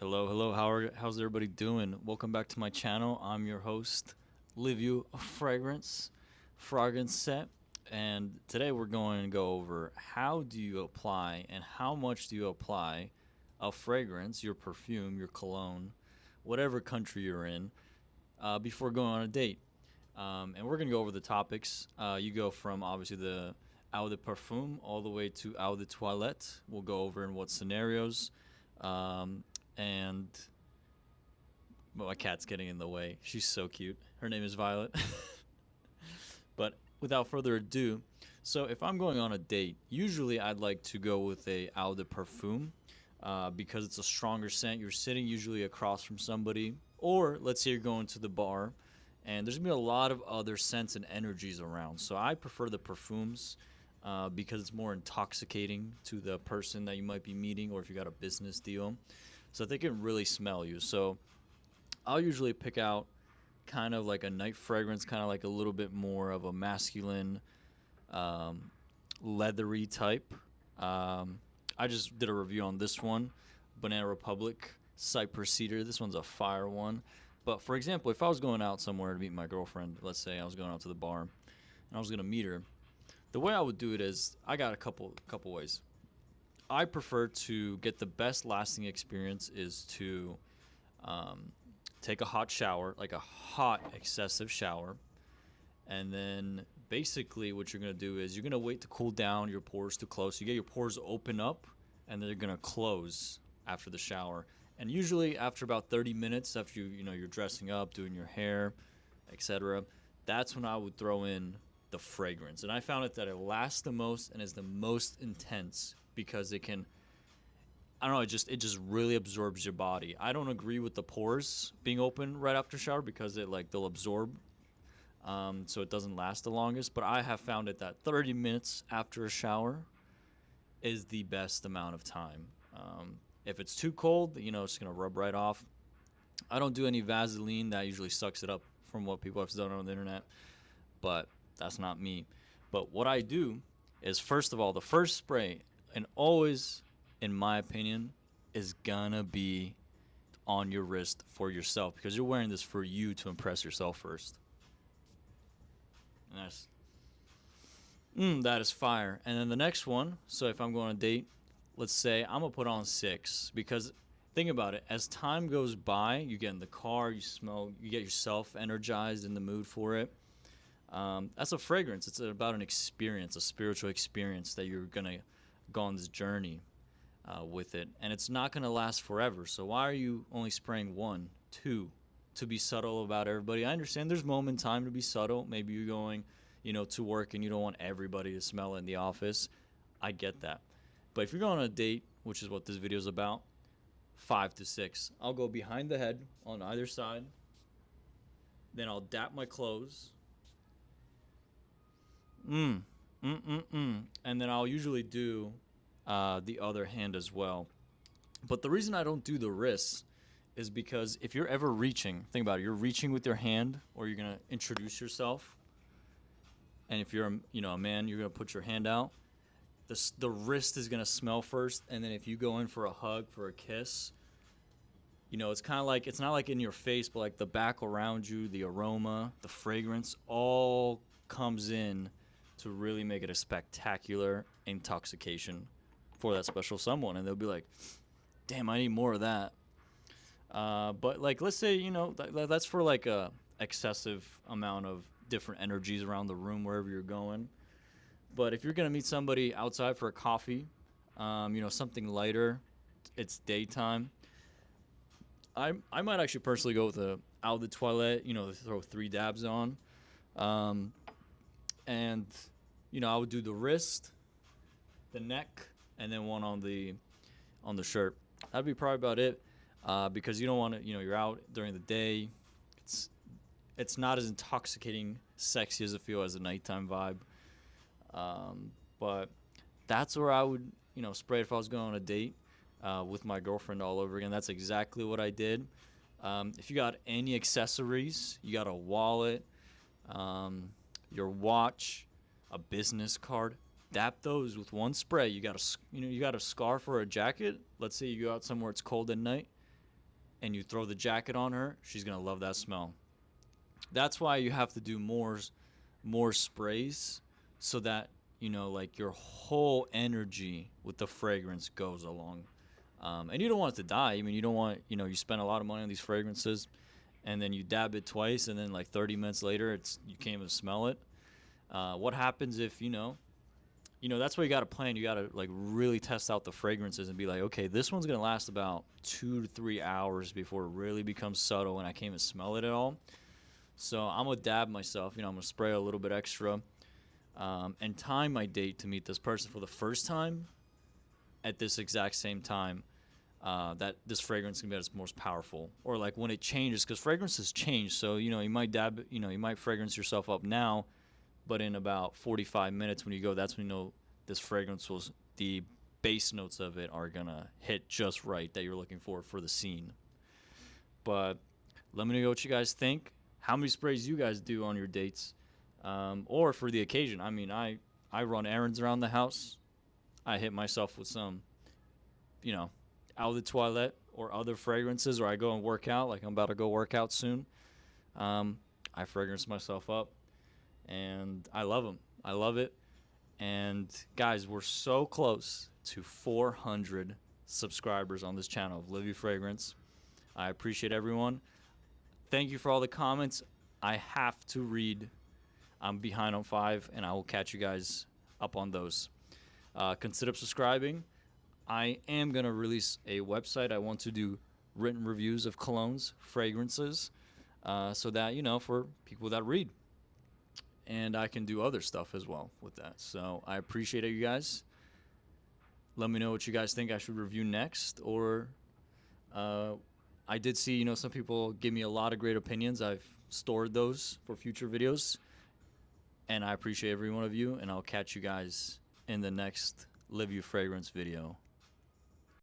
Hello. How's everybody doing? Welcome back to my channel. I'm your host, Live You a Fragrance Set, and today we're going to go over how do you apply and how much do you apply a fragrance, your perfume, your cologne, whatever country you're in, before going on a date. And we're gonna go over the topics. You go from obviously the eau de parfum all the way to eau de toilette. We'll go over in what scenarios. And well, my cat's getting in the way. She's so cute. Her name is Violet. But without further ado, so if I'm going on a date, usually I'd like to go with a eau de parfum because it's a stronger scent. You're sitting usually across from somebody, or let's say you're going to the bar, and there's gonna be a lot of other scents and energies around. So I prefer the perfumes because it's more intoxicating to the person that you might be meeting, or if you got a business deal. So they can really smell you. So I'll usually pick out kind of like a night fragrance, kind of like a little bit more of a masculine, um, leathery type. I just did a review on this one, Banana Republic Cypress Cedar. This one's a fire one. But for example, if I was going out somewhere to meet my girlfriend, let's say I was going out to the bar and I was gonna meet her, the way I would do it is I got a couple ways. I prefer to get the best lasting experience is to um, take a hot shower, like a hot excessive shower, and then basically what you're gonna do is you're gonna wait to cool down your pores to close. You get your pores open up, and they're gonna close after the shower. And usually after about 30 minutes, after you're dressing up, doing your hair, etc., that's when I would throw in the fragrance. And I found it that it lasts the most and is the most intense because it can, I don't know, it just really absorbs your body. I don't agree with the pores being open right after shower because they'll absorb, so it doesn't last the longest. But I have found it that 30 minutes after a shower is the best amount of time. If it's too cold, it's gonna rub right off. I don't do any Vaseline. That usually sucks it up from what people have done on the internet, but that's not me. But what I do is, first of all, the first spray, and always, in my opinion, is gonna be on your wrist for yourself because you're wearing this for you to impress yourself first. And that is fire. And then the next one, so if I'm going on a date, let's say I'm gonna put on six because think about it. As time goes by, you get in the car, you smell, you get yourself energized in the mood for it. That's a fragrance. It's about an experience, a spiritual experience that you're gonna go on this journey with it, and it's not gonna last forever. So why are you only spraying one, two, to be subtle about everybody? I understand there's moment in time to be subtle. Maybe you're going, to work and you don't want everybody to smell it in the office. I get that, but if you're going on a date, which is what this video is about, 5 to 6. I'll go behind the head on either side. Then I'll dap my clothes. Mm, and then I'll usually do the other hand as well. But the reason I don't do the wrists is because if you're ever reaching, think about it, you're reaching with your hand or you're going to introduce yourself. And if you're a man, you're going to put your hand out. The wrist is going to smell first. And then if you go in for a hug, for a kiss, it's kind of like, it's not like in your face, but like the back around you, the aroma, the fragrance, all comes in to really make it a spectacular intoxication for that special someone. And they'll be like, damn, I need more of that. But like, let's say, that's for like a excessive amount of different energies around the room, wherever you're going. But if you're going to meet somebody outside for a coffee, something lighter, it's daytime, I might actually personally go with a eau de toilette, throw 3 dabs on. And I would do the wrist, the neck, and then one on the shirt. That'd be probably about it, because you don't want to, you're out during the day. It's not as intoxicating, sexy as it feels as a nighttime vibe. But that's where I would, spray it if I was going on a date with my girlfriend all over again. That's exactly what I did. If you got any accessories, you got a wallet, your watch, a business card, dap those with one spray. You got a scarf or a jacket. Let's say you go out somewhere it's cold at night. and you throw the jacket on her, she's gonna love that smell. That's why you have to do more sprays, so that like your whole energy with the fragrance goes along. And you don't want it to die. I mean, you don't want, you spend a lot of money on these fragrances, and then you dab it twice, and then like 30 minutes later, you can't even smell it. What happens if that's why you got to plan. You got to like really test out the fragrances and be like, okay, this one's gonna last about 2 to 3 hours before it really becomes subtle and I can't even smell it at all. So I'm gonna dab myself. I'm gonna spray a little bit extra, and time my date to meet this person for the first time at this exact same time, that this fragrance can be at its most powerful, or like when it changes, because fragrances change. So you might you might fragrance yourself up now, but in about 45 minutes when you go, that's when this fragrance was the base notes of it are gonna hit just right that you're looking for the scene. But let me know what you guys think. How many sprays you guys do on your dates, or for the occasion. I mean, I run errands around the house. I hit myself with some, you know, out of the toilet or other fragrances, or I go and work out. Like I'm about to go work out soon. I fragrance myself up, and I love them. I love it. And guys, we're so close to 400 subscribers on this channel of Live You Fragrance. I appreciate everyone. Thank you for all the comments. I have to read. I'm behind on 5, and I will catch you guys up on those. Consider subscribing. I am going to release a website. I want to do written reviews of colognes, fragrances, so that, for people that read. And I can do other stuff as well with that. So I appreciate it, you guys. Let me know what you guys think I should review next. Or I did see, some people give me a lot of great opinions. I've stored those for future videos. And I appreciate every one of you. And I'll catch you guys in the next Live You Fragrance video.